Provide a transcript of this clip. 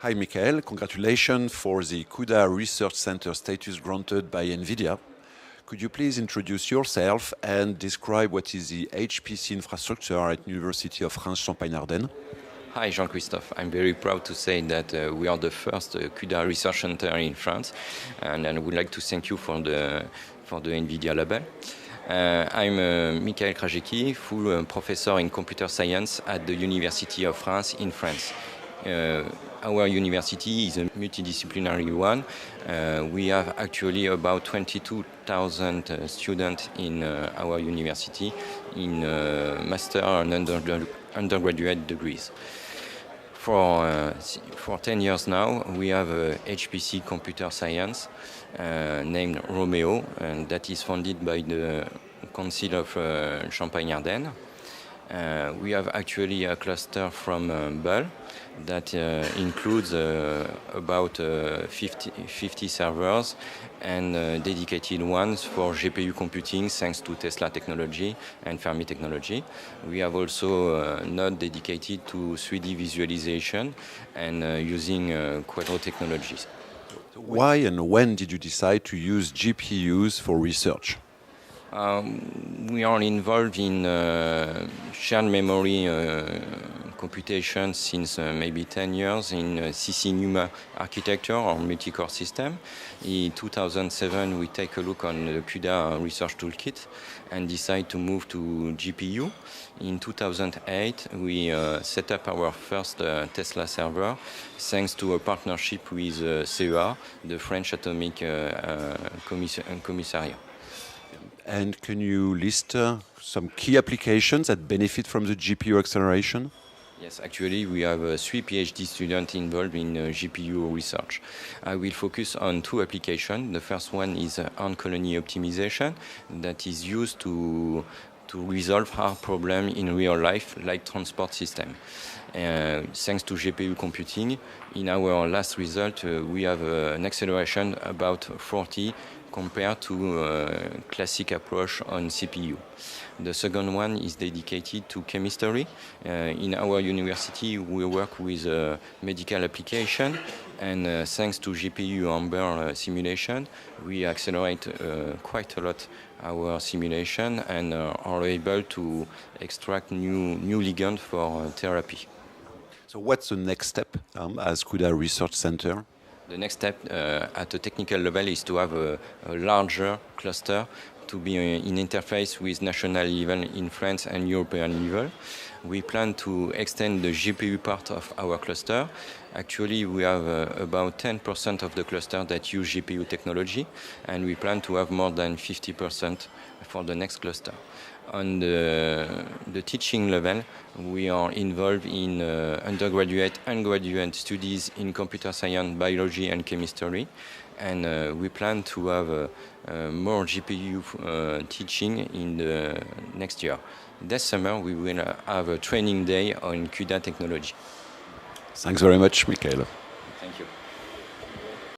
Hi, Michael. Congratulations for the CUDA Research Center status granted by NVIDIA. Could you please introduce yourself and describe what is the HPC infrastructure at University of France Champagne-Ardenne? Hi, Jean-Christophe. I'm very proud to say that we are the first CUDA Research Center in France, and I would like to thank you for the NVIDIA label. I'm Michael Krajewski, full professor in computer science at the University of France in France. Our university is a multidisciplinary one. We have actually about 22,000 students in our university in master and undergraduate degrees. For 10 years now, we have a HPC computer science named Romeo, and that is funded by the Council of Champagne-Ardenne. We have actually a cluster from Bull that includes about 50 servers and dedicated ones for GPU computing thanks to Tesla technology and Fermi technology. We have also a node dedicated to 3D visualization and using Quadro technologies. Why and when did you decide to use GPUs for research? We are involved in shared memory computation since maybe 10 years in CC-NUMA architecture or multi-core system. In 2007, we take a look on the CUDA research toolkit and decide to move to GPU. In 2008, we set up our first Tesla server thanks to a partnership with CEA, the French Atomic Commissariat. And can you list some key applications that benefit from the GPU acceleration? Yes, actually, we have 3 PhD students involved in GPU research. I will focus on 2 applications. The first one is on-colony optimization that is used to resolve hard problems in real life, like transport system. Thanks to GPU computing, in our last result, we have an acceleration about 40 compared to classic approach on CPU. The second one is dedicated to chemistry. In our university, we work with medical application, and thanks to GPU Amber simulation, we accelerate quite a lot our simulation and are able to extract new ligand for therapy. So what's the next step as CUDA Research Center? The next step at the technical level is to have a larger cluster to be in interface with national level in France and European level. We plan to extend the GPU part of our cluster. Actually, we have about 10% of the cluster that use GPU technology, and we plan to have more than 50% for the next cluster. On the teaching level, we are involved in undergraduate and graduate studies in computer science, biology, and chemistry. And we plan to have more GPU teaching in the next year. This summer, we will have a training day on CUDA technology. Thanks very much, Michael. Thank you.